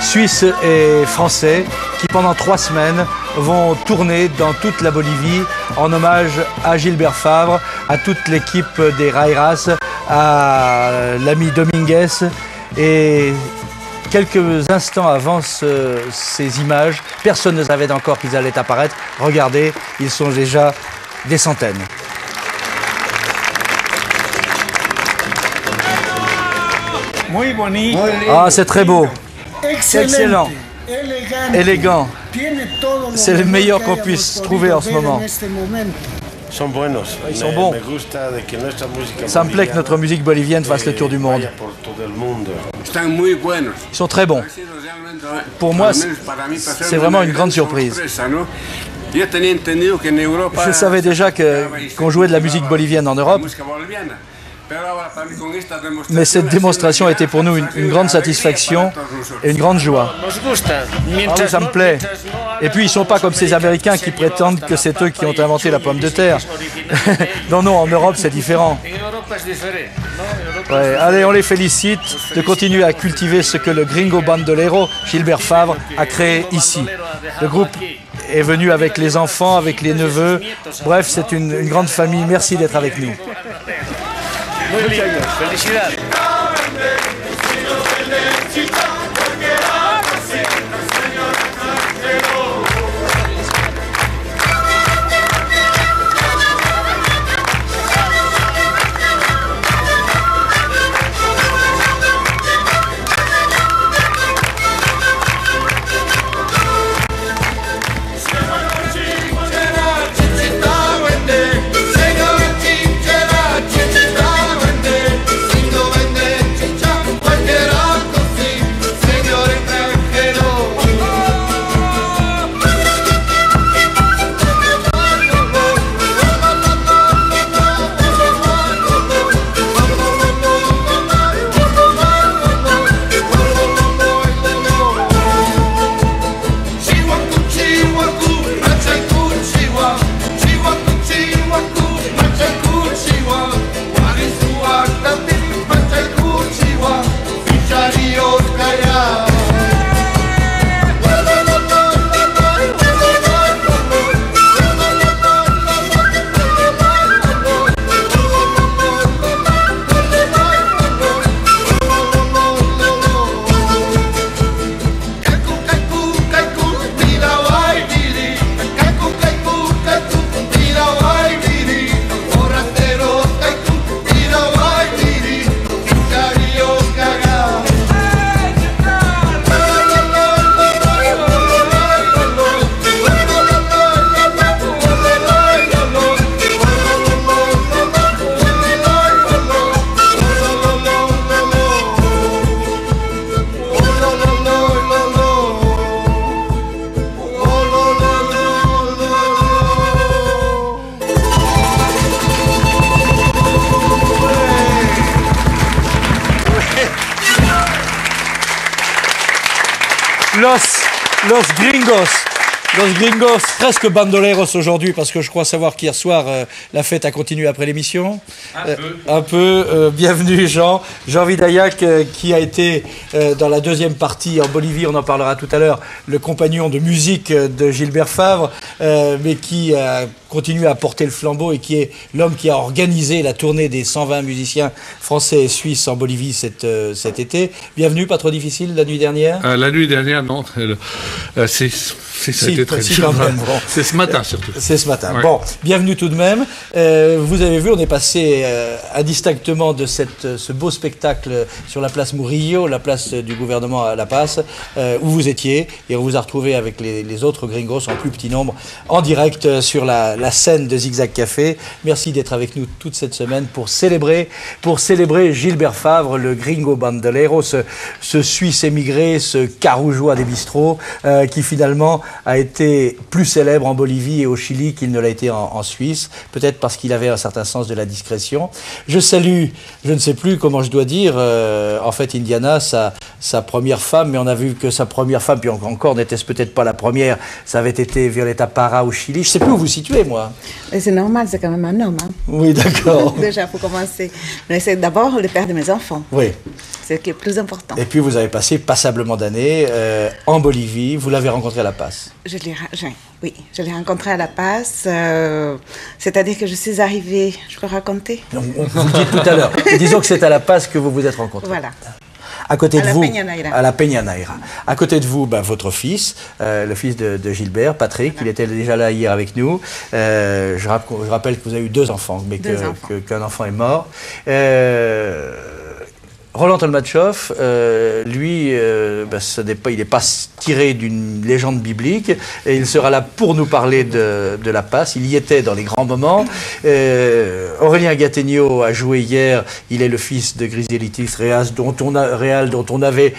Suisses et Français qui pendant 3 semaines vont tourner dans toute la Bolivie en hommage à Gilbert Favre, à toute l'équipe des Rairas, à l'ami Dominguez. Et quelques instants avant ces images, personne ne savait encore qu'ils allaient apparaître. Regardez, ils sont déjà des centaines. Ah, c'est très beau. Excellent, élégant. C'est le meilleur qu'on puisse trouver en ce moment. Ils sont bons. Ça me plaît que notre musique bolivienne fasse le tour du monde. Ils sont très bons. Pour moi, c'est vraiment une grande surprise. Je savais déjà qu'on jouait de la musique bolivienne en Europe. Mais cette démonstration a été pour nous une grande satisfaction et une grande joie. Ah oui, ça me plaît. Et puis ils ne sont pas comme ces Américains qui prétendent que c'est eux qui ont inventé la pomme de terre. Non, non, en Europe c'est différent. Ouais, allez, on les félicite de continuer à cultiver ce que le Gringo Bandolero, Gilbert Favre, a créé ici. Le groupe est venu avec les enfants, avec les neveux. Bref, c'est une grande famille. Merci d'être avec nous. Muy bien, felicidades. Los Gringos, presque bandoleros aujourd'hui, parce que je crois savoir qu'hier soir, la fête a continué après l'émission. Un peu. Bienvenue Jean. Jean Vidaillac, qui a été dans la deuxième partie en Bolivie, on en parlera tout à l'heure, le compagnon de musique de Gilbert Favre, mais qui a continué à porter le flambeau et qui est l'homme qui a organisé la tournée des 120 musiciens français et suisses en Bolivie cet été. Bienvenue, pas trop difficile la nuit dernière? La nuit dernière, non. C'était très dur. Bon. C'est ce matin surtout. C'est ce matin. Ouais. Bon, bienvenue tout de même. Vous avez vu, on est passé indistinctement de ce beau spectacle sur la place Murillo, la place du gouvernement à La Paz, où vous étiez, et on vous a retrouvé avec les autres Gringos en plus petit nombre, en direct sur la la scène de Zigzag Café. Merci d'être avec nous toute cette semaine pour célébrer Gilbert Favre, le gringo bandolero, ce Suisse émigré, ce carougeois des bistrots, qui finalement a été plus célèbre en Bolivie et au Chili qu'il ne l'a été en Suisse, peut-être parce qu'il avait un certain sens de la discrétion. Je salue, je ne sais plus comment je dois dire, en fait Indiana, sa première femme, mais on a vu que sa première femme, puis encore n'était-ce peut-être pas la première, ça avait été Violeta Parra au Chili. Je ne sais plus où vous situez, moi. C'est normal, c'est quand même un homme. Hein. Oui, d'accord. Déjà, pour commencer. Mais c'est d'abord le père de mes enfants. Oui. C'est ce qui est plus important. Et puis vous avez passé passablement d'années en Bolivie. Vous l'avez rencontré à La Paz. Oui, je l'ai rencontré à La Paz. C'est-à-dire que je suis arrivée, je peux raconter? On vous le dit tout à l'heure. Disons que c'est à La Paz que vous vous êtes rencontrés. Voilà. À côté de vous, à la Peña Naira. À côté de vous, votre fils, le fils de Gilbert, Patrick, il était déjà là hier avec nous. Je rappelle que vous avez eu 2 enfants, mais qu'un enfant est mort. Roland Tolmatchov, lui, il n'est pas tiré d'une légende biblique, et il sera là pour nous parler de La Paz. Il y était dans les grands moments. Aurélien Gattegno a joué hier. Il est le fils de Griselitis Real, dont on avait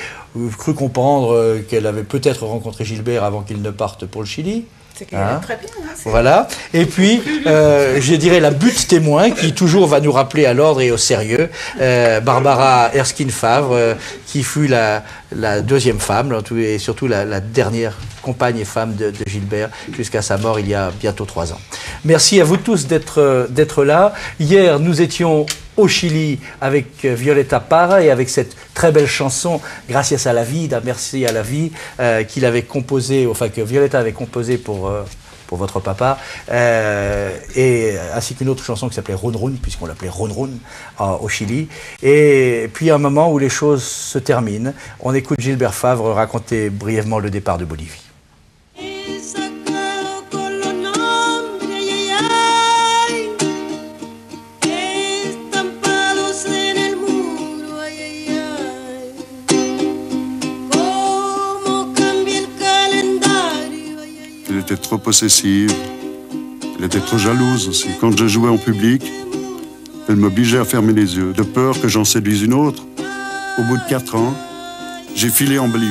cru comprendre qu'elle avait peut-être rencontré Gilbert avant qu'il ne parte pour le Chili. C'est très bien. Voilà. Et puis, je dirais la butte témoin qui toujours va nous rappeler à l'ordre et au sérieux, Barbara Erskine Favre, qui fut la 2e femme et surtout la dernière compagne et femme de Gilbert jusqu'à sa mort il y a bientôt 3 ans. Merci à vous tous d'être là. Hier, nous étions au Chili avec Violeta Parra et avec cette très belle chanson Gracias a la vida, merci à la vie, qu'il avait composée, enfin que Violeta avait composée pour votre papa, et ainsi qu'une autre chanson qui s'appelait Run Run, puisqu'on l'appelait Run Run au Chili. Et puis un moment où les choses se terminent, on écoute Gilbert Favre raconter brièvement le départ de Bolivie. Elle était trop possessive, elle était trop jalouse aussi. Quand je jouais en public, elle m'obligeait à fermer les yeux, de peur que j'en séduise une autre. Au bout de 4 ans, j'ai filé en Bolivie.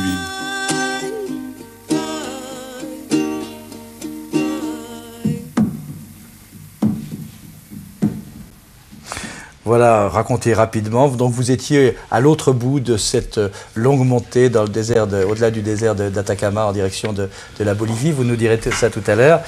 Voilà, racontez rapidement. Donc vous étiez à l'autre bout de cette longue montée dans le désert, au-delà du désert d'Atacama en direction de la Bolivie. Vous nous direz ça tout à l'heure.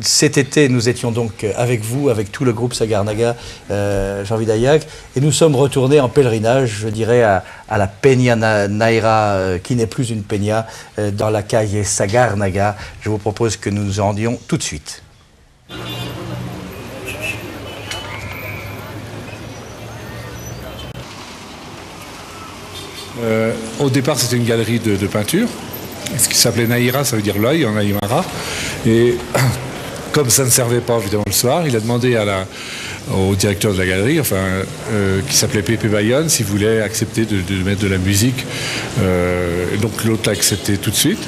Cet été, nous étions donc avec vous, avec tout le groupe Sagarnaga, Jean Vidayac, et nous sommes retournés en pèlerinage, je dirais, à la Peña Naira, qui n'est plus une peña, dans la calle Sagarnaga. Je vous propose que nous nous rendions tout de suite. Au départ, c'était une galerie de peinture, ce qui s'appelait Naira, ça veut dire l'œil en aymara. Et comme ça ne servait pas évidemment le soir, il a demandé au directeur de la galerie, qui s'appelait Pepe Bayonne, s'il voulait accepter de mettre de la musique. Donc l'autre l'a accepté tout de suite.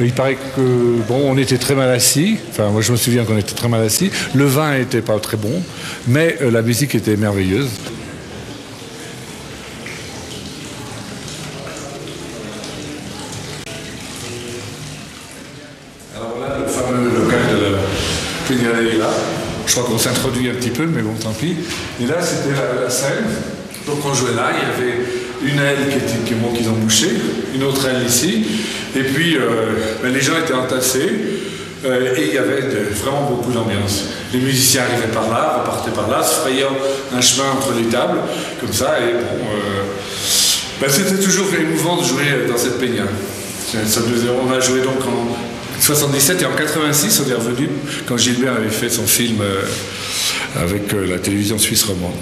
Il paraît que, on était très mal assis. Enfin, moi je me souviens qu'on était très mal assis. Le vin n'était pas très bon, mais la musique était merveilleuse. Je crois qu'on s'introduit un petit peu, mais bon, tant pis. Et là, c'était la scène. Donc on jouait là, il y avait une aile qu'ils ont bouchée, une autre aile ici. Et puis, les gens étaient entassés. Et il y avait vraiment beaucoup d'ambiance. Les musiciens arrivaient par là, repartaient par là, se frayant un chemin entre les tables, comme ça. Et c'était toujours émouvant de jouer dans cette peña. On a joué donc en 77 et en 86, on est revenu quand Gilbert avait fait son film avec la télévision suisse romande.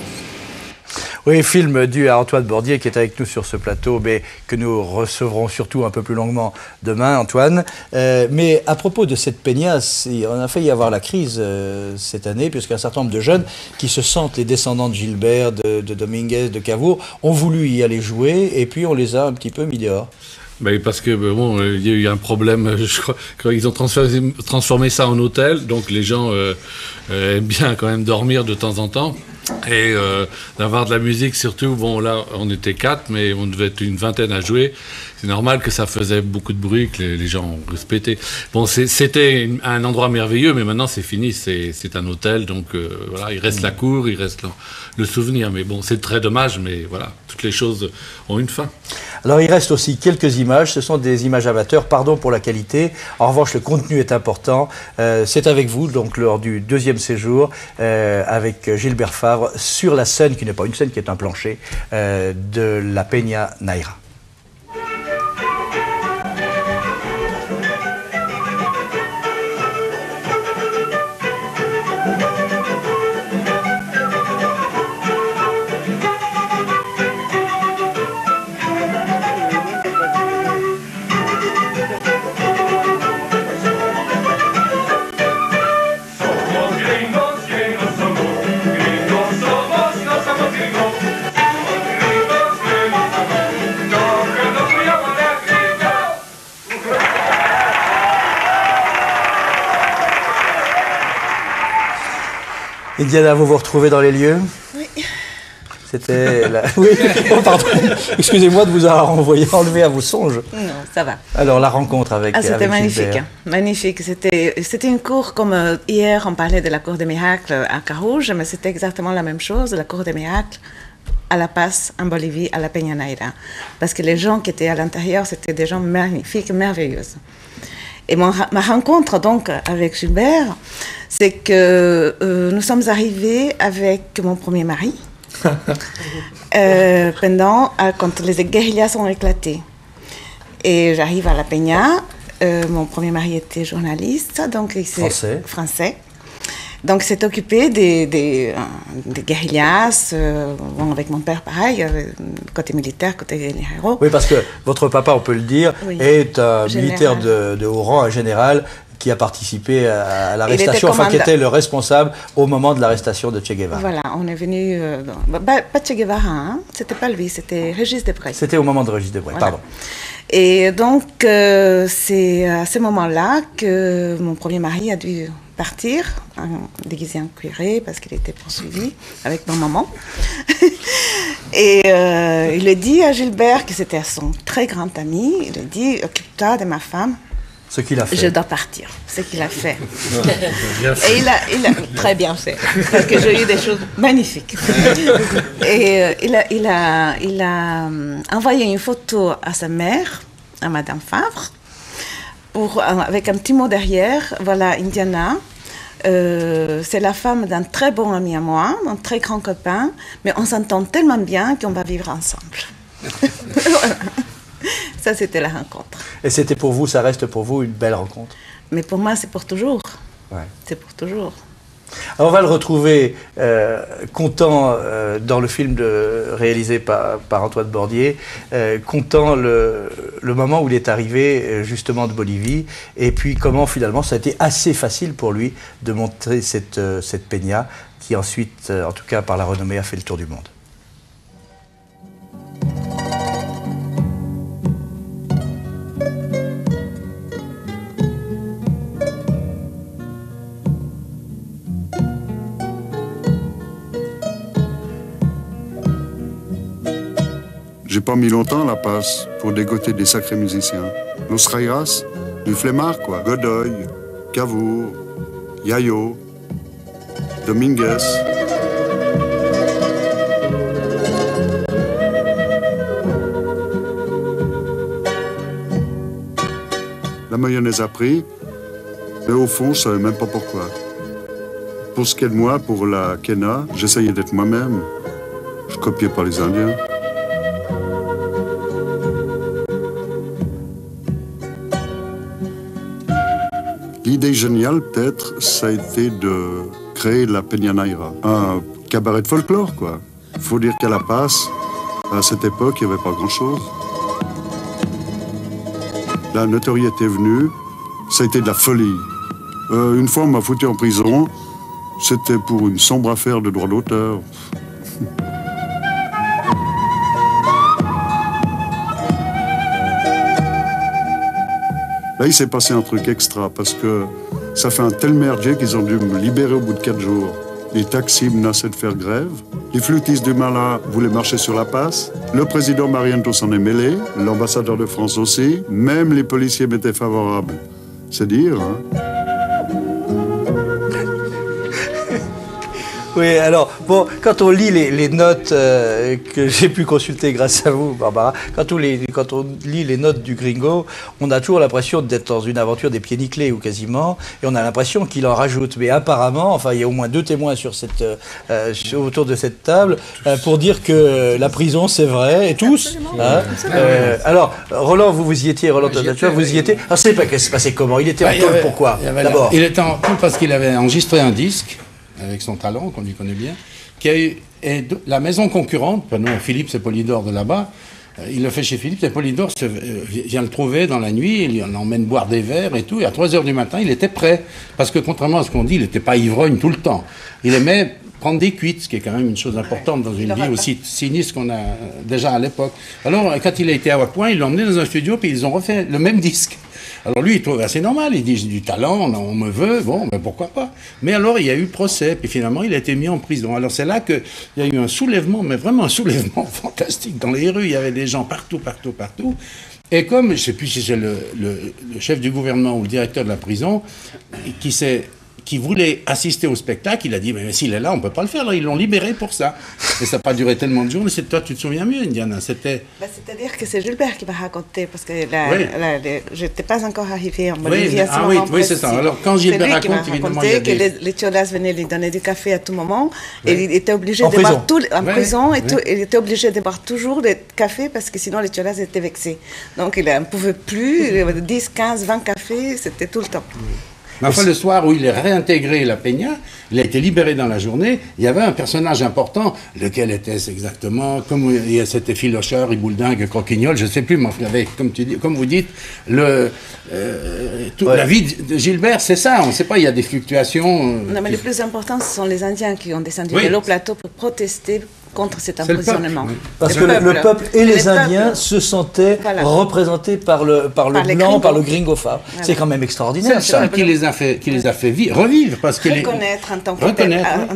Oui, film dû à Antoine Bordier qui est avec nous sur ce plateau, mais que nous recevrons surtout un peu plus longuement demain, Antoine. Mais à propos de cette peña, on a failli avoir la crise cette année, puisqu'un certain nombre de jeunes qui se sentent les descendants de Gilbert, de Dominguez, de Cavour, ont voulu y aller jouer, et puis on les a un petit peu mis dehors. Ben, parce que bon, il y a eu un problème, je crois qu'ils ont transformé ça en hôtel, donc les gens aiment bien quand même dormir de temps en temps. Et d'avoir de la musique, surtout, bon là on était 4, mais on devait être une vingtaine à jouer. C'est normal que ça faisait beaucoup de bruit, que les gens ont respecté. Bon, c'était un endroit merveilleux, mais maintenant c'est fini, c'est un hôtel, donc voilà, il reste la cour, il reste le souvenir. Mais bon, c'est très dommage, mais voilà, toutes les choses ont une fin. Alors il reste aussi quelques images, ce sont des images amateurs, pardon pour la qualité. En revanche, le contenu est important. C'est avec vous, donc lors du deuxième séjour, avec Gilbert Favre, sur la scène, qui n'est pas une scène, qui est un plancher, de la Peña Naira. Indiana, vous vous retrouvez dans les lieux? Oui. C'était la... Oui, oh, pardon. Excusez-moi de vous avoir enlevé à vos songes. Non, ça va. Alors, la rencontre avec c'était magnifique. Gilbert. Magnifique. C'était une cour comme hier, on parlait de la cour des miracles à Carouge, mais c'était exactement la même chose, la cour des miracles à La Paz, en Bolivie, à la Peña Naira. Parce que les gens qui étaient à l'intérieur, c'était des gens magnifiques, merveilleuses. Et ma rencontre donc avec Gilbert, c'est que nous sommes arrivés avec mon premier mari quand les guérillas ont éclaté. Et j'arrive à la Peña, mon premier mari était journaliste, donc il français. Donc il s'est occupé des guérillas, bon, avec mon père pareil, côté militaire, côté héros. Oui, parce que votre papa, on peut le dire, oui, est un militaire de haut rang, un général, qui a participé à l'arrestation, enfin qui était le responsable au moment de l'arrestation de Che Guevara. Voilà, on est venu, pas Che Guevara, hein, c'était pas lui, c'était Régis Debray. C'était au moment de Régis Debray, voilà. Pardon. Et donc, c'est à ce moment-là que mon premier mari a dû partir, déguisé en curé, parce qu'il était poursuivi avec ma maman. Et il a dit à Gilbert, que c'était son très grand ami, il a dit, occupe-toi de ma femme. Ce qu'il a fait. Je dois partir, ce qu'il a fait. Et il a très bien fait, parce que j'ai eu des choses magnifiques. Et il a envoyé une photo à sa mère, à Madame Favre, avec un petit mot derrière, voilà, Indiana, c'est la femme d'un très bon ami à moi, un très grand copain, mais on s'entend tellement bien qu'on va vivre ensemble. Voilà. Ça, c'était la rencontre. Et c'était pour vous, ça reste pour vous une belle rencontre? Mais pour moi, c'est pour toujours. Ouais. C'est pour toujours. Alors, on va le retrouver content dans le film réalisé par Antoine Bordier, content le moment où il est arrivé justement de Bolivie, et puis comment finalement ça a été assez facile pour lui de monter cette peña qui ensuite, en tout cas par la renommée, a fait le tour du monde. J'ai pas mis longtemps à La Paz pour dégoter des sacrés musiciens. Los Rayas, du flemmard quoi. Godoy, Cavour, Yayo, Dominguez. La mayonnaise a pris, mais au fond, je savais même pas pourquoi. Pour ce qui est de moi, pour la quena, j'essayais d'être moi-même. Je copiais pas les Indiens. L'idée géniale, peut-être, ça a été de créer la Peña Naira, un cabaret de folklore, quoi. Il faut dire qu'à La Paz, à cette époque, il n'y avait pas grand-chose. La notoriété est venue, ça a été de la folie. Une fois, on m'a foutu en prison, c'était pour une sombre affaire de droit d'auteur. Là, il s'est passé un truc extra parce que ça fait un tel merdier qu'ils ont dû me libérer au bout de 4 jours. Les taxis menaçaient de faire grève. Les flûtistes du Mala voulaient marcher sur la passe. Le président Mariento s'en est mêlé. L'ambassadeur de France aussi. Même les policiers m'étaient favorables. C'est dire, hein. Oui, alors, bon, quand on lit les notes que j'ai pu consulter grâce à vous, Barbara, quand on lit les notes du Gringo, on a toujours l'impression d'être dans une aventure des pieds nickelés, ou quasiment, et on a l'impression qu'il en rajoute. Mais apparemment, enfin, il y a au moins 2 témoins sur autour de cette table pour dire que la prison, c'est vrai, et tous. Hein, alors, Roland, vous y étiez, Roland Tonatiuc, vous y étiez. Alors, c'est pas qu'est-ce qui se passait comment? Il était en tôle, pourquoi? D'abord. Il était en tôle parce qu'il avait enregistré un disque avec son talent, qu'on lui connaît bien, qui a eu la maison concurrente, non, Philippe, c'est Polydor de là-bas, il le fait chez Philippe, et Polydor vient le trouver dans la nuit, il l'emmène boire des verres et tout, et à 3 h du matin, il était prêt, parce que contrairement à ce qu'on dit, il n'était pas ivrogne tout le temps. Il aimait prendre des cuites, ce qui est quand même une chose importante dans une vie aussi sinistre qu'on a déjà à l'époque. Alors, quand il a été à point, il l'a emmené dans un studio, puis ils ont refait le même disque. Alors lui, il trouve assez normal, il dit j'ai du talent, on me veut, bon, ben pourquoi pas. Mais alors il y a eu procès, puis finalement il a été mis en prison. Alors c'est là qu'il y a eu un soulèvement, mais vraiment un soulèvement fantastique. Dans les rues, il y avait des gens partout. Et comme, je ne sais plus si c'est le chef du gouvernement ou le directeur de la prison, qui voulait assister au spectacle, il a dit, mais s'il est là, on ne peut pas le faire, là, ils l'ont libéré pour ça. Et ça n'a pas duré tellement de jours, mais toi, tu te souviens mieux, Indiana, c'était... C'est-à-dire que c'est Gilbert qui m'a raconté, parce que je n'étais pas encore arrivée en Bolivie à ce moment. Oui, c'est ça. Alors, quand Gilbert raconte, évidemment, il y a que les Cholas venaient lui donner du café à tout moment, et il était obligé de boire en prison, il était obligé de boire toujours le café, parce que sinon les Cholas étaient vexés. Donc, il ne pouvait plus, 10, 15, 20 cafés, c'était tout le temps. Mais enfin, le soir où il est réintégré la Peña, il a été libéré dans la journée, il y avait un personnage important, lequel était-ce exactement, c'était Filocheur, Ibouldingue, Croquignol, je ne sais plus, mais il avait, comme vous dites, la vie de Gilbert, c'est ça, on ne sait pas, il y a des fluctuations. Non, mais le plus important, ce sont les Indiens qui ont descendu de l'eau plateau pour protester contre cet emprisonnement. Parce que le peuple et les Indiens se sentaient représentés par le blanc, par le gringophare. Voilà. C'est quand même extraordinaire. C'est ça qui les a fait revivre. Parce que reconnaître en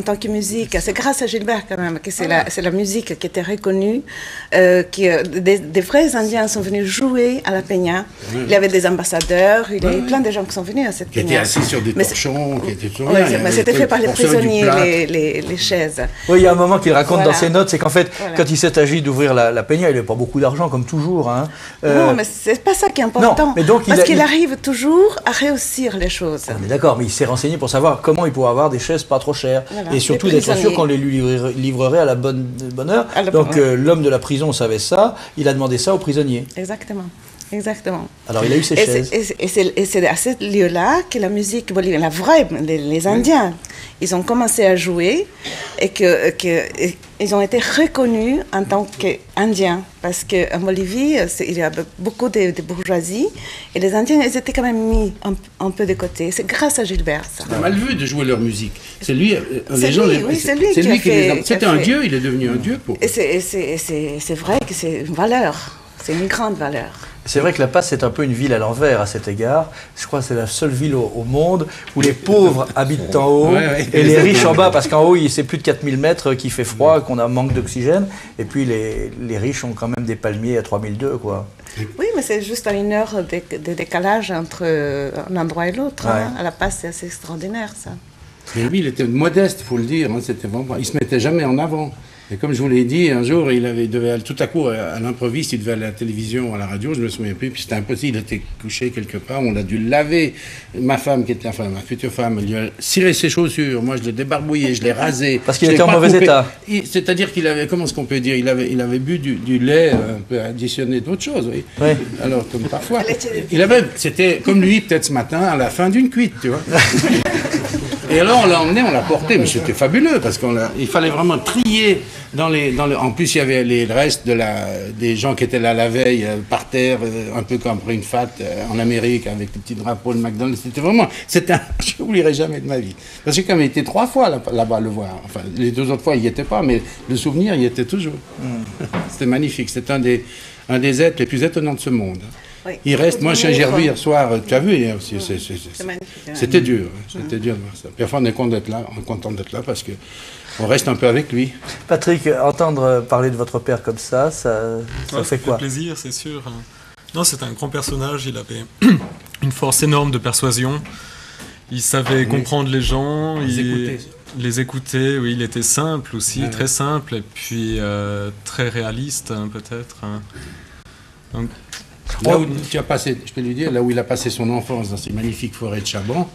tant que musique. C'est grâce à Gilbert quand même que c'est la musique qui était reconnue. Des vrais Indiens sont venus jouer à la Peña. Il y avait des ambassadeurs, il y a eu plein de gens qui sont venus à cette Peña. Qui étaient assis sur des torchons. Mais c'était fait par les prisonniers, les chaises. Oui, il y a un moment qu'il raconte dans ses notes, c'est qu'en fait, quand il s'est agi d'ouvrir la Peña, il n'avait pas beaucoup d'argent, comme toujours. Hein. Non, mais c'est pas ça qui est important. Non, mais donc parce qu'il arrive toujours à réussir les choses. On est d'accord, mais il s'est renseigné pour savoir comment il pouvait avoir des chaises pas trop chères. Voilà. Et surtout d'être sûr qu'on les lui livrerait à la bonne heure. Donc l'homme de la prison savait ça, il a demandé ça aux prisonniers. Exactement. Alors il a eu ses chaises. Et c'est à ce lieu-là que la musique bolivienne, les Indiens, ils ont commencé à jouer et ils ont été reconnus en tant qu'Indiens. Parce qu'en Bolivie, il y a beaucoup de bourgeoisie et les Indiens, ils étaient quand même mis un peu de côté. C'est grâce à Gilbert, ça. C'est mal vu de jouer leur musique. C'est lui, c'était un dieu, il est devenu un dieu. Et c'est vrai que c'est une valeur. C'est une grande valeur. C'est vrai que La Paz, c'est un peu une ville à l'envers à cet égard. Je crois que c'est la seule ville au monde où les pauvres habitent en haut et les riches en bas, parce qu'en haut, c'est plus de 4000 mètres qu'il fait froid, qu'on a un manque d'oxygène. Et puis les riches ont quand même des palmiers à 3002, quoi. Oui, mais c'est juste à 1 heure de décalage entre un endroit et l'autre. Hein. À La Paz, c'est assez extraordinaire, ça. Mais lui, il était modeste, il faut le dire. Hein, il ne se mettait jamais en avant. Et comme je vous l'ai dit, un jour, il devait aller tout à coup à l'improviste, il devait aller à la télévision, à la radio, je ne me souviens plus, puis c'était impossible, il était couché quelque part, on a dû le laver. Ma femme, ma future femme, elle lui a ciré ses chaussures, moi je l'ai débarbouillé, je l'ai rasé. Parce qu'il était en mauvais état. C'est-à-dire qu'il avait, comment est-ce qu'on peut dire, il avait bu du lait un peu additionné d'autres choses, oui. Ouais. Alors, comme parfois. C'était comme lui, peut-être ce matin, à la fin d'une cuite, tu vois. Et alors on l'a emmené, on l'a porté, mais c'était fabuleux parce qu'il fallait vraiment trier en plus il y avait les restes des gens qui étaient là la veille par terre, un peu comme après une fête en Amérique avec les petits drapeaux de McDonald's. Je n'oublierai jamais de ma vie. Parce que comme il était 3 fois là-bas le voir, enfin les 2 autres fois il n'y était pas, mais le souvenir il y était toujours. C'était magnifique, c'était un des êtres les plus étonnants de ce monde. Oui. Il reste. Moi, chez Gerbu hier soir, tu as vu hier aussi. C'est magnifique. C'était dur. C'était dur de voir ça. Parfois, on est content d'être là parce que on reste un peu avec lui. Patrick, entendre parler de votre père comme ça fait quoi? Ça fait plaisir, c'est sûr. Non, c'était un grand personnage. Il avait une force énorme de persuasion. Il savait comprendre les gens. Les écouter, oui, il était simple aussi, très simple, et puis très réaliste, peut-être. Là où tu as passé, je peux lui dire, là où il a passé son enfance dans ces magnifiques forêts de Chaban,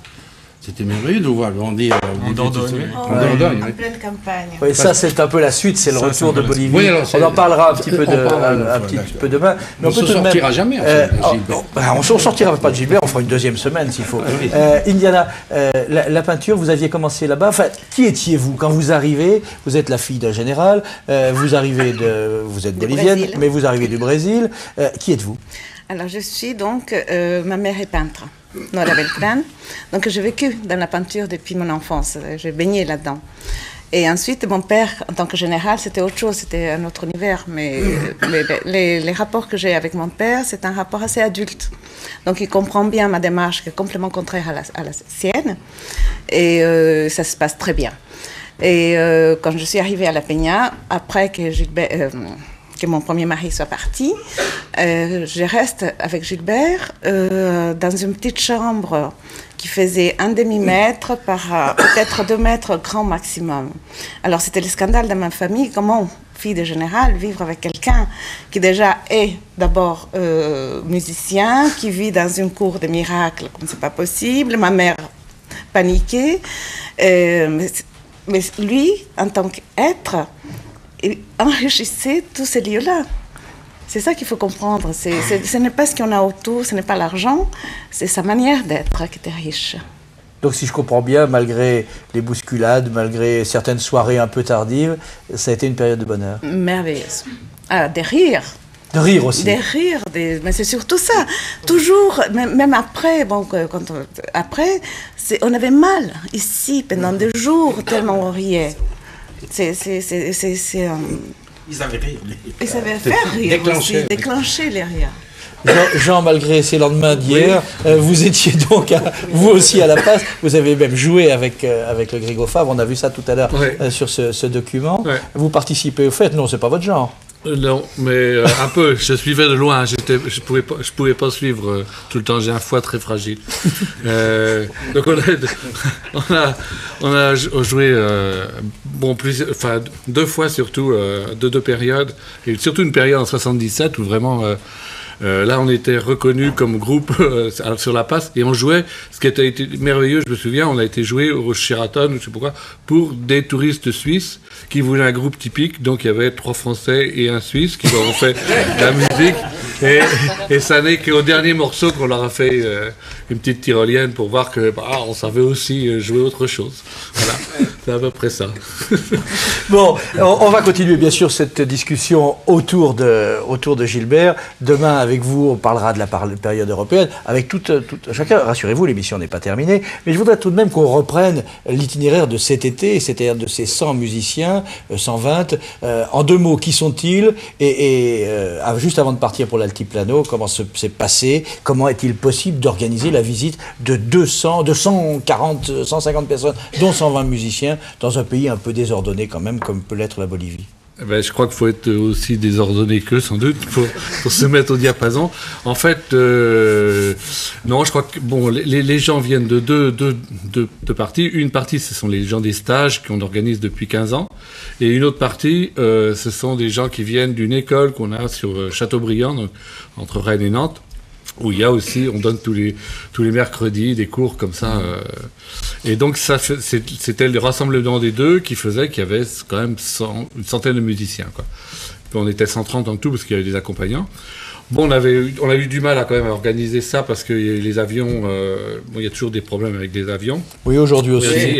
c'était merveilleux de voir grandir en Dordogne. En Dordogne, en pleine campagne. Oui, ça c'est un peu la suite, c'est le retour de Bolivie. Oui, alors, on en parlera un petit peu demain. Mais on ne sortira jamais. On ne sortira pas de Gilbert, on fera une deuxième semaine s'il faut. Indiana, la peinture, vous aviez commencé là-bas. Enfin, qui étiez-vous quand vous arrivez? Vous êtes la fille d'un général, vous êtes bolivienne, mais vous arrivez du Brésil. Qui êtes-vous? Alors, je suis donc, ma mère est peintre, Nora Beltrán. Donc, j'ai vécu dans la peinture depuis mon enfance. J'ai baigné là-dedans. Et ensuite, mon père, en tant que général, c'était autre chose, c'était un autre univers. Mais les rapports que j'ai avec mon père, c'est un rapport assez adulte. Donc, il comprend bien ma démarche, qui est complètement contraire à la sienne. Et ça se passe très bien. Et quand je suis arrivée à La Peña, après que que mon premier mari soit parti, je reste avec Gilbert dans une petite chambre qui faisait 1 demi-mètre par peut-être 2 mètres grand maximum. Alors c'était le scandale de ma famille, comment, fille de général, vivre avec quelqu'un qui déjà est d'abord musicien, qui vit dans une cour de miracles, comme c'est pas possible, ma mère paniquée, mais lui, en tant qu'être, il enrichissait tous ces lieux-là. C'est ça qu'il faut comprendre. Ce n'est pas ce qu'on a autour, ce n'est pas l'argent, c'est sa manière d'être qui était riche. Donc si je comprends bien, malgré les bousculades, malgré certaines soirées un peu tardives, ça a été une période de bonheur. Merveilleuse. Ah, des rires. De rire aussi. Des rires, mais c'est surtout ça. Toujours, même après, après, on avait mal ici pendant des jours tellement on riait. Ils savaient rire. Ils savaient faire rire aussi, déclencher les rires. Jean, malgré ces lendemains d'hier, vous étiez donc, vous aussi à La Paz, vous avez même joué avec le Grégo Favre, on a vu ça tout à l'heure sur ce document. Vous participez au fait, non, c'est pas votre genre. Non, mais un peu. Je suivais de loin. Je pouvais pas suivre tout le temps. J'ai un foie très fragile. Donc on a joué enfin 2 fois surtout, de 2 périodes, et surtout une période en 77 où vraiment. Là, on était reconnus comme groupe sur La Paz et on jouait. Ce qui a été merveilleux, je me souviens, on a été joué au Sheraton, je sais pas pourquoi, pour des touristes suisses qui voulaient un groupe typique. Donc il y avait 3 Français et un Suisse qui leur ont fait la musique. Et ça n'est qu'au dernier morceau qu'on leur a fait une petite tyrolienne pour voir que on savait aussi jouer autre chose. Voilà, c'est à peu près ça. Bon, on va continuer bien sûr cette discussion autour de Gilbert. Demain, avec vous, on parlera de la période européenne. Avec chacun, rassurez-vous, l'émission n'est pas terminée. Mais je voudrais tout de même qu'on reprenne l'itinéraire de cet été, c'est-à-dire de ces 100 musiciens, 120. En 2 mots, qui sont-ils? Et juste avant de partir pour l'Altiplano, comment s'est passé? Comment est-il possible d'organiser la visite de 240, 150 personnes, dont 120 musiciens, dans un pays un peu désordonné quand même, comme peut l'être la Bolivie? Je crois qu'il faut être aussi désordonné qu'eux, sans doute, pour se mettre au diapason. En fait, non, je crois que les gens viennent de deux parties. Une partie, ce sont les gens des stages qu'on organise depuis 15 ans. Et une autre partie, ce sont des gens qui viennent d'une école qu'on a sur Châteaubriand, donc, entre Rennes et Nantes, où il y a aussi, on donne tous les mercredis des cours comme ça. Et donc c'était le rassemblement des deux qui faisait qu'il y avait quand même une centaine de musiciens, quoi. Puis on était 130 en tout parce qu'il y avait des accompagnants. Bon, on a eu du mal quand même à organiser ça parce que les avions, il y a toujours des problèmes avec les avions. Oui, aujourd'hui aussi. Oui,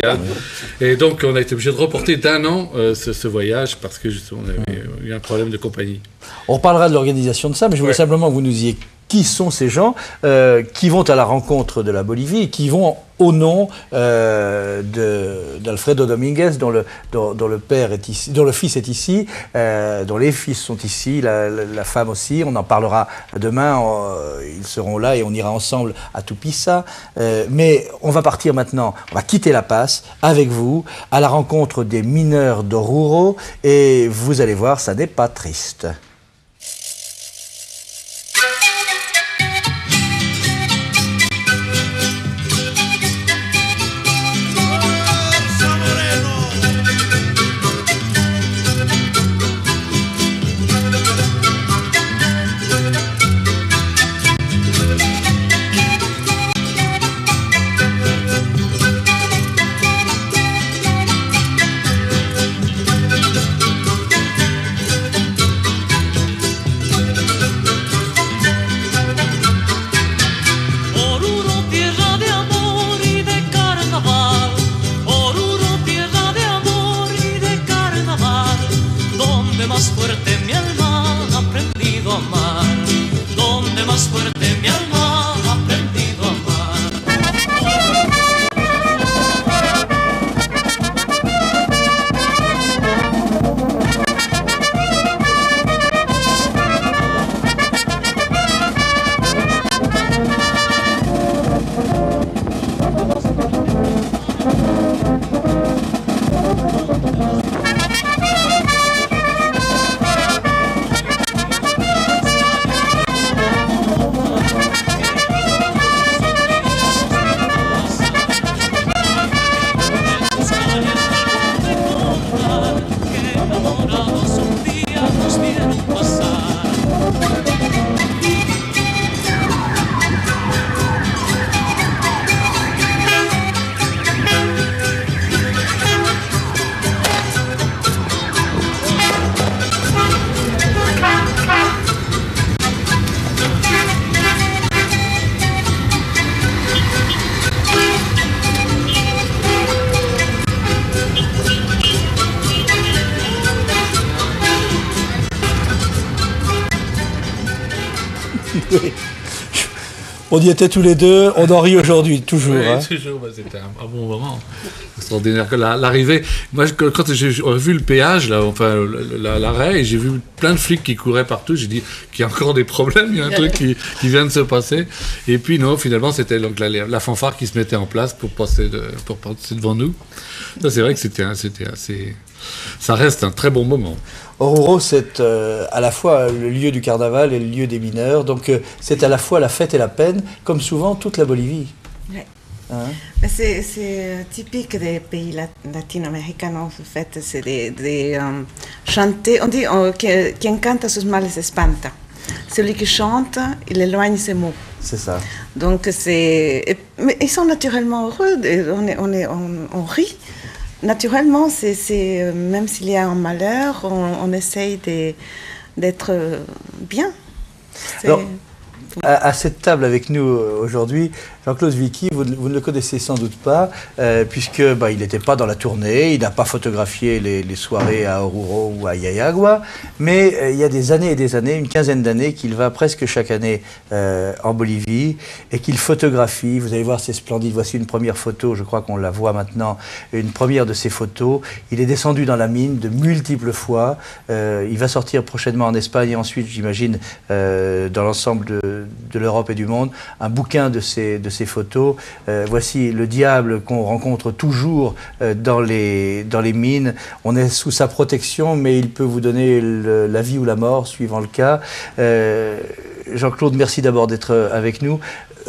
et donc on a été obligé de reporter d'1 an ce voyage parce que justement on avait eu un problème de compagnie. On reparlera de l'organisation de ça, mais je voudrais simplement que vous nous disiez qui sont ces gens qui vont à la rencontre de la Bolivie et qui vont au nom d'Alfredo Dominguez, dont le père est ici, dont le fils est ici, dont les fils sont ici, la femme aussi. On en parlera demain. Ils seront là et on ira ensemble à Tupiza. Mais on va partir maintenant. On va quitter La Paz avec vous à la rencontre des mineurs d'Oruro et vous allez voir, ça n'est pas triste. On y était tous les deux, on en rit aujourd'hui, toujours. Oui, hein. toujours, c'était un bon moment. Extraordinaire. L'arrivée, moi, quand j'ai vu le péage, là, enfin, l'arrêt, et j'ai vu plein de flics qui couraient partout, j'ai dit qu'il y a encore des problèmes, il y a un truc qui vient de se passer. Et puis, non, finalement, c'était donc la fanfare qui se mettait en place pour passer devant nous. C'est vrai que c'était assez. Ça reste un très bon moment. Oruro, c'est à la fois le lieu du carnaval et le lieu des mineurs, donc c'est à la fois la fête et la peine, comme souvent toute la Bolivie. Oui. Hein? C'est typique des pays latino-américains, en fait, c'est des chanter, on dit quien canta sus males espanta. Celui qui chante, il éloigne ses mots. C'est ça. Donc mais ils sont naturellement heureux, on rit. Naturellement, même s'il y a un malheur, on essaye d'être bien. Alors, à cette table avec nous aujourd'hui, Jean-Claude Vicki, vous ne le connaissez sans doute pas, puisque il n'était pas dans la tournée, il n'a pas photographié les soirées à Oruro ou à Yayagua, mais il y a des années et des années, une quinzaine d'années, qu'il va presque chaque année en Bolivie et qu'il photographie. Vous allez voir, c'est splendide. Voici une première photo, je crois qu'on la voit maintenant, une première de ces photos. Il est descendu dans la mine de multiples fois. Il va sortir prochainement en Espagne et ensuite, j'imagine, dans l'ensemble de l'Europe et du monde, un bouquin de ces photos. Voici le diable qu'on rencontre toujours dans les mines. On est sous sa protection, mais il peut vous donner la vie ou la mort, suivant le cas. Jean-Claude, merci d'abord d'être avec nous.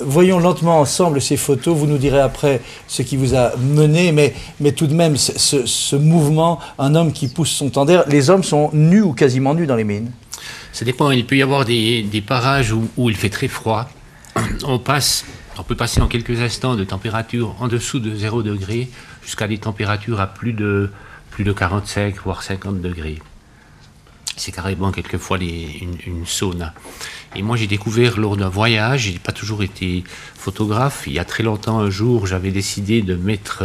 Voyons lentement ensemble ces photos. Vous nous direz après ce qui vous a mené, mais tout de même, ce mouvement, un homme qui pousse son tender. Les hommes sont nus ou quasiment nus dans les mines. Ça dépend. Il peut y avoir des parages où il fait très froid. On peut passer en quelques instants de température en dessous de 0 degré jusqu'à des températures à plus de 45 voire 50 degrés. C'est carrément quelquefois une sauna. Et moi j'ai découvert lors d'un voyage, j'ai pas toujours été photographe, il y a très longtemps un jour j'avais décidé de mettre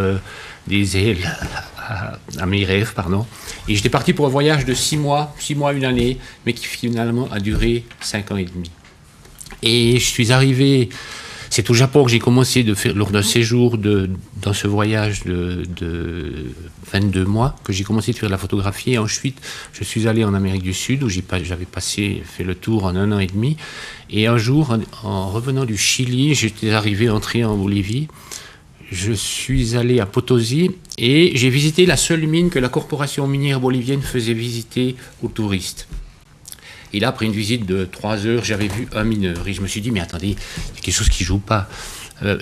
des ailes à mes rêves, et j'étais parti pour un voyage de 6 mois, 1 année, mais qui finalement a duré 5 ans et demi. Et je suis arrivé, c'est au Japon que j'ai commencé de faire, lors d'un séjour dans ce voyage de 22 mois, que j'ai commencé de faire de la photographie. Et ensuite, je suis allé en Amérique du Sud, où j'avais fait le tour en 1 an et demi. Et un jour, en revenant du Chili, j'étais entré en Bolivie. Je suis allé à Potosi et j'ai visité la seule mine que la corporation minière bolivienne faisait visiter aux touristes. Et là, après une visite de 3 heures, j'avais vu un mineur. Et je me suis dit, mais attendez, il y a quelque chose qui ne joue pas.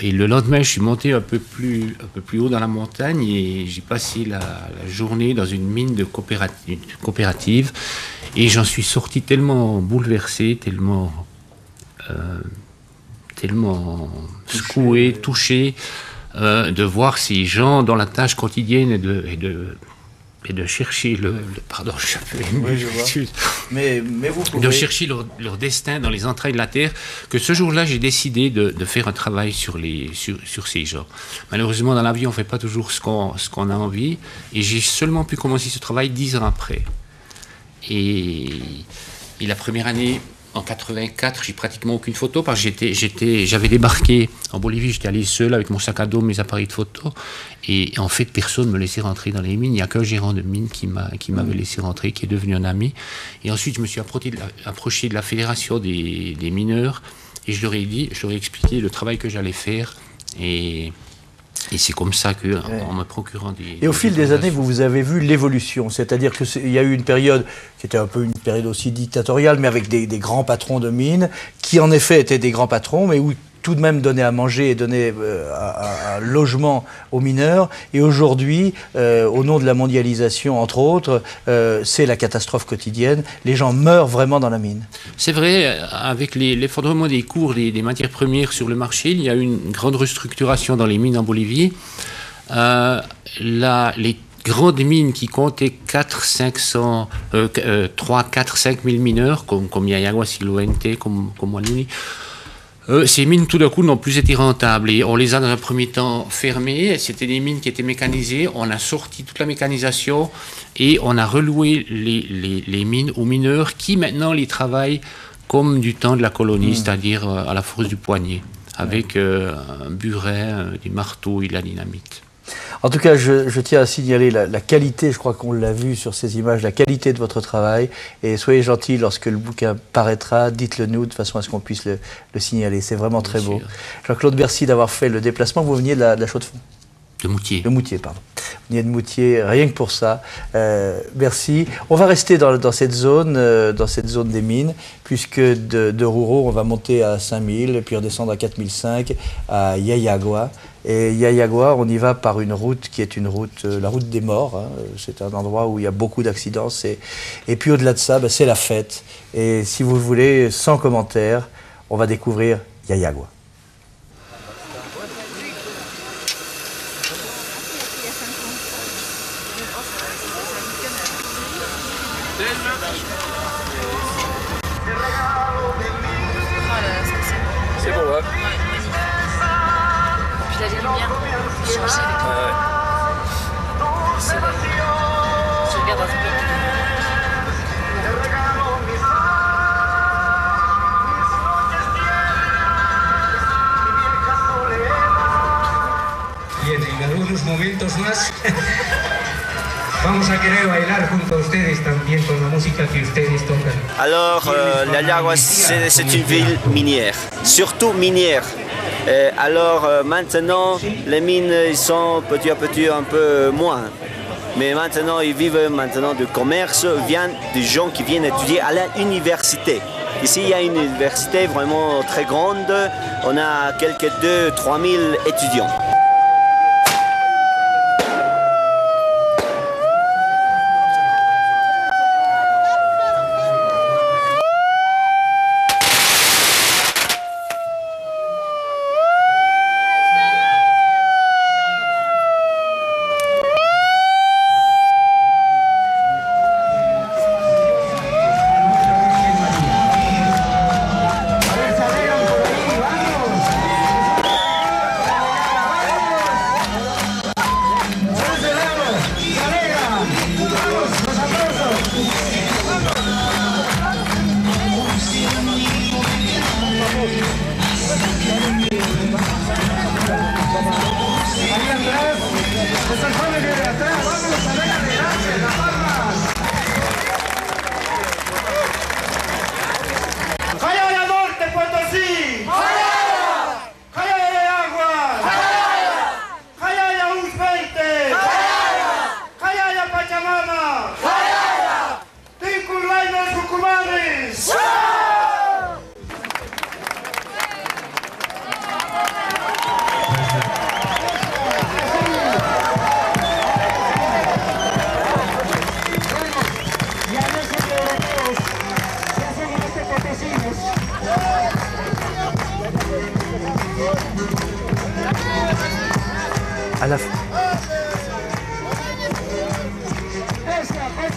Et le lendemain, je suis monté un peu plus haut dans la montagne et j'ai passé la journée dans une mine de coopérative. Et j'en suis sorti tellement bouleversé, tellement secoué, touché, de voir ces gens dans la tâche quotidienne et de chercher pardon, mais vous pouvez... de chercher leur destin dans les entrailles de la terre, que ce jour-là, j'ai décidé de faire un travail sur ces gens. Malheureusement, dans la vie, on ne fait pas toujours ce qu'on a envie, et j'ai seulement pu commencer ce travail 10 ans après. Et la première année, en 84, j'ai pratiquement aucune photo parce que j'avais débarqué en Bolivie, j'étais allé seul avec mon sac à dos, mes appareils de photo, et en fait personne ne me laissait rentrer dans les mines. Il n'y a qu'un gérant de mine qui m'avait laissé rentrer, qui est devenu un ami. Et ensuite je me suis approché de la fédération des mineurs et je leur ai expliqué le travail que j'allais faire, et c'est comme ça qu'en me procurant des... Et au fil des années, vous avez vu l'évolution, c'est-à-dire qu'il y a eu une période qui était un peu une période aussi dictatoriale, mais avec des grands patrons de mines, qui en effet étaient des grands patrons, mais où tout de même donnaient à manger et donnaient un logement aux mineurs. Et aujourd'hui, au nom de la mondialisation, entre autres, c'est la catastrophe quotidienne. Les gens meurent vraiment dans la mine. C'est vrai, avec l'effondrement des cours des matières premières sur le marché, il y a eu une grande restructuration dans les mines en Bolivie. Les grandes mines qui comptaient 3, 4, 5 000 mineurs, comme Yayagua, Siloente, comme Wanuni, ces mines, tout d'un coup, n'ont plus été rentables. Et on les a, dans un premier temps, fermées. C'était des mines qui étaient mécanisées. On a sorti toute la mécanisation et on a reloué les mines aux mineurs qui, maintenant, les travaillent comme du temps de la colonie, c'est-à-dire à la force du poignet, avec un burin, des marteaux et de la dynamite. En tout cas, je tiens à signaler la qualité, je crois qu'on l'a vu sur ces images, la qualité de votre travail. Et soyez gentils, lorsque le bouquin paraîtra, dites-le nous de façon à ce qu'on puisse le signaler. C'est vraiment très beau. Jean-Claude, merci d'avoir fait le déplacement. Vous veniez de la Chaux-de-Fonds. De Moutier. De Moutier, pardon. Vous veniez de Moutier, rien que pour ça. Merci. On va rester dans cette zone des mines, puisque de Rouro, on va monter à 5000, puis redescendre à 4005, à Yayagua. Et Yayagua, on y va par une route qui est la route des morts. Hein. C'est un endroit où il y a beaucoup d'accidents. Et puis au-delà de ça, c'est la fête. Et si vous voulez, sans commentaire, on va découvrir Yayagua. C'est beau, hein? Puis la lumière, changer avec je regarde un peu. Bien, en algunos momentos más vamos a querer bailar junto a ustedes también con la música que ustedes tocan. Alors, Yayagua, c'est une ville minière, surtout minière. Alors maintenant, les mines ils sont petit à petit un peu moins. Mais maintenant, ils vivent maintenant de commerce, viennent des gens qui viennent étudier à l'université. Ici, il y a une université vraiment très grande. On a quelques 2-3 000 étudiants.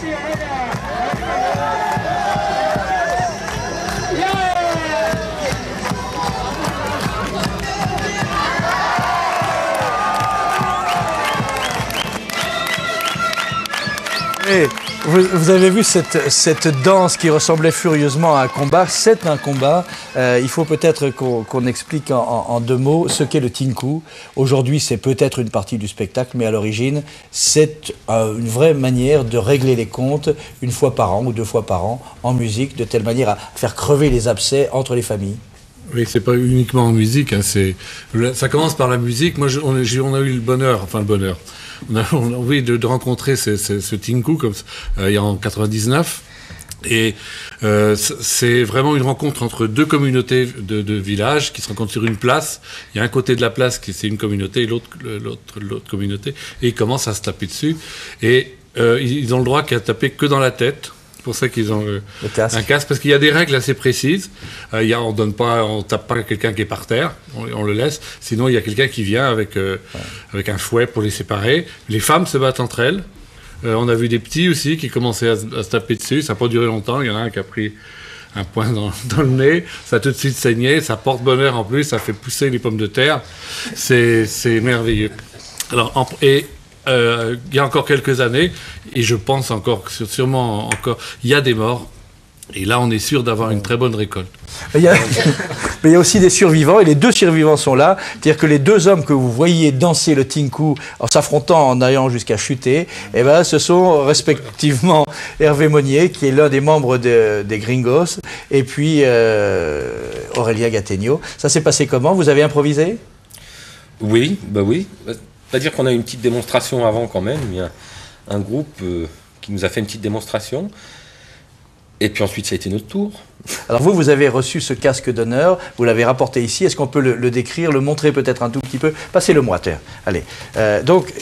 Et vous avez vu cette danse qui ressemblait furieusement à un combat. C'est un combat. Il faut peut-être qu'on explique en deux mots ce qu'est le tinku. Aujourd'hui, c'est peut-être une partie du spectacle, mais à l'origine, c'est une vraie manière de régler les comptes une fois par an ou 2 fois par an en musique, de telle manière à faire crever les abcès entre les familles. Oui, c'est pas uniquement en musique, hein, ça commence par la musique. Moi, on a eu le bonheur, on a envie de rencontrer ce tinku comme il y a en 99. Et c'est vraiment une rencontre entre 2 communautés de villages qui se rencontrent sur une place. Il y a un côté de la place qui c'est une communauté et l'autre communauté. Et ils commencent à se taper dessus. Et ils ont le droit qu'à taper que dans la tête. C'est pour ça qu'ils ont un casque, parce qu'il y a des règles assez précises. On tape pas quelqu'un qui est par terre, on le laisse. Sinon, il y a quelqu'un qui vient avec un fouet pour les séparer. Les femmes se battent entre elles. On a vu des petits aussi qui commençaient à se taper dessus. Ça n'a pas duré longtemps. Il y en a un qui a pris un poing dans le nez. Ça a tout de suite saigné. Ça porte bonheur en plus. Ça fait pousser les pommes de terre. C'est merveilleux. Alors, il y a encore quelques années, et je pense sûrement encore, il y a des morts, et là on est sûr d'avoir une très bonne récolte. Mais il y a aussi des survivants, et les 2 survivants sont là, c'est-à-dire que les 2 hommes que vous voyez danser le tinku en s'affrontant, en allant jusqu'à chuter, eh ben, ce sont respectivement Hervé Monnier, qui est l'un des membres des Gringos, et puis Aurélien Gattegno. Ça s'est passé comment? Vous avez improvisé? Oui, bah oui. C'est-à-dire qu'on a eu une petite démonstration avant quand même. Il y a un groupe qui nous a fait une petite démonstration. Et puis ensuite, ça a été notre tour. Alors vous avez reçu ce casque d'honneur, vous l'avez rapporté ici. Est-ce qu'on peut le décrire, le montrer peut-être un tout petit peu? Passez-le-moi, terre. Allez. Donc,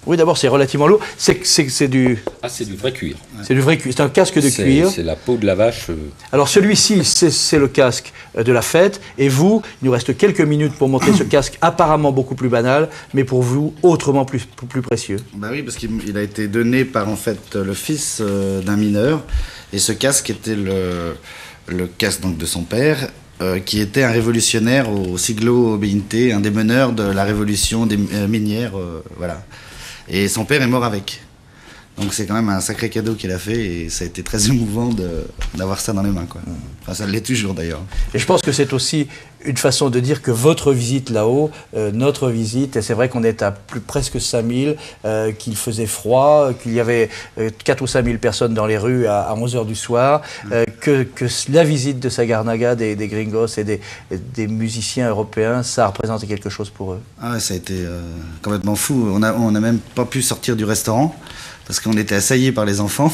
oui, d'abord, c'est relativement lourd. C'est du... Ah, c'est du vrai cuir. C'est du vrai cuir. C'est un casque de cuir. C'est la peau de la vache. Alors celui-ci, c'est le casque de la fête. Et vous, il nous reste quelques minutes pour montrer ce casque apparemment beaucoup plus banal, mais pour vous, autrement plus précieux. Bah oui, parce qu'il a été donné par en fait le fils d'un mineur. Et ce casque était le casque donc, de son père, qui était un révolutionnaire au Siglo Binte, un des meneurs de la révolution des minières. Voilà. Et son père est mort avec. Donc c'est quand même un sacré cadeau qu'il a fait et ça a été très émouvant d'avoir ça dans les mains, quoi. Enfin, ça l'est toujours d'ailleurs. Et je pense que c'est aussi une façon de dire que votre visite là-haut, notre visite, et c'est vrai qu'on est à presque 5000, qu'il faisait froid, qu'il y avait 4 ou 5000 personnes dans les rues à 11h du soir, que la visite de Sagarnaga, des Gringos et des musiciens européens, ça représentait quelque chose pour eux. Ah ouais, ça a été complètement fou. On n'a même pas pu sortir du restaurant. Parce qu'on était assaillis par les enfants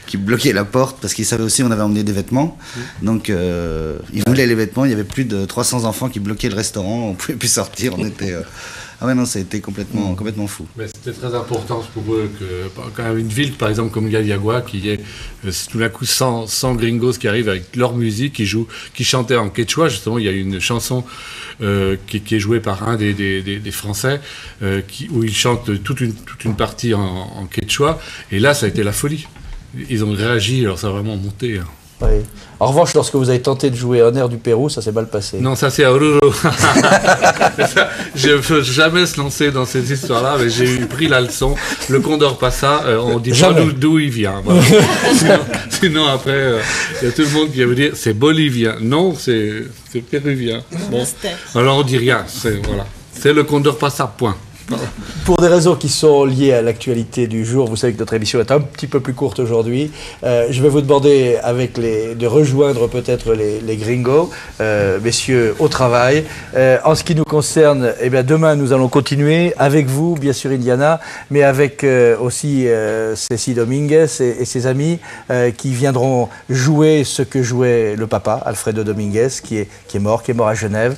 qui bloquaient la porte parce qu'ils savaient aussi qu'on avait emmené des vêtements. Donc ils voulaient les vêtements. Il y avait plus de 300 enfants qui bloquaient le restaurant. On ne pouvait plus sortir. On était... Ah ouais, non, ça a été complètement fou. Mais c'était très important pour eux quand une ville, par exemple, comme Galiagua, qui est tout d'un coup 100 gringos qui arrivent avec leur musique, qui chantaient en quechua. Justement, il y a une chanson qui est jouée par un des Français, où ils chantent toute une partie en quechua. Et là, ça a été la folie. Ils ont réagi, alors ça a vraiment monté. Oui. En revanche, lorsque vous avez tenté de jouer un air du Pérou, ça s'est mal passé. Non, ça c'est à Oruro. Je ne veux jamais se lancer dans ces histoires-là, mais j'ai pris la leçon. Le Condor Passa, on dit pas d'où il vient. Voilà. Sinon, après, il y a tout le monde qui va vous dire c'est bolivien. Non, c'est péruvien. Bon. Alors on dit rien. C'est le Condor Passa, point. Pour des raisons qui sont liées à l'actualité du jour, vous savez que notre émission est un petit peu plus courte aujourd'hui. Je vais vous demander de rejoindre peut-être les Gringos, messieurs, au travail. En ce qui nous concerne, eh bien, demain, nous allons continuer avec vous, bien sûr, Indiana, mais avec aussi Cécile Dominguez et ses amis qui viendront jouer ce que jouait le papa, Alfredo Dominguez, qui est mort à Genève,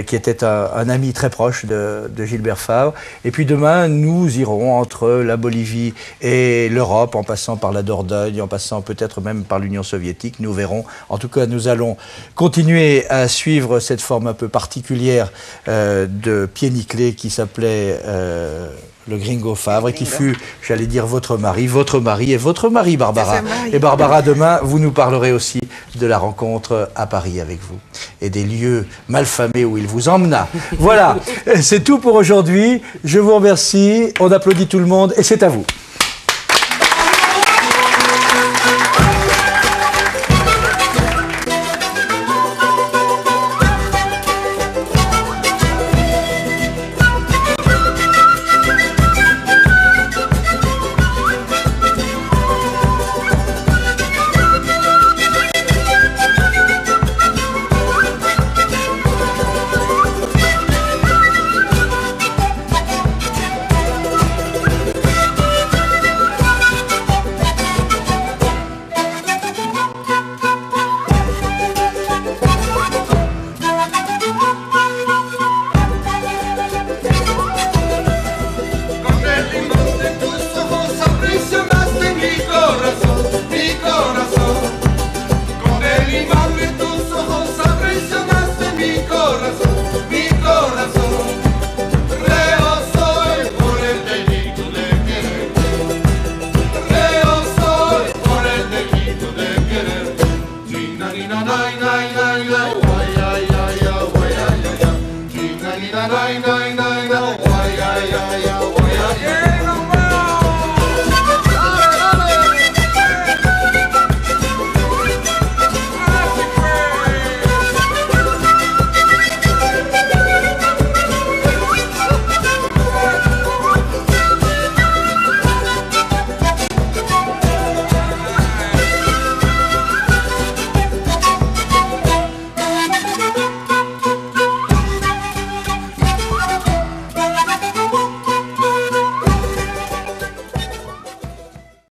qui était un ami très proche de Gilbert Favre. Et puis demain, nous irons entre la Bolivie et l'Europe, en passant par la Dordogne, en passant peut-être même par l'Union soviétique. Nous verrons. En tout cas, nous allons continuer à suivre cette forme un peu particulière de pied nickelé qui s'appelait le Gringo Favre, qui fut, j'allais dire, votre mari et votre mari, Barbara. Et Barbara, demain, vous nous parlerez aussi de la rencontre à Paris avec vous et des lieux malfamés où il vous emmena. Voilà, c'est tout pour aujourd'hui. Je vous remercie. On applaudit tout le monde et c'est à vous.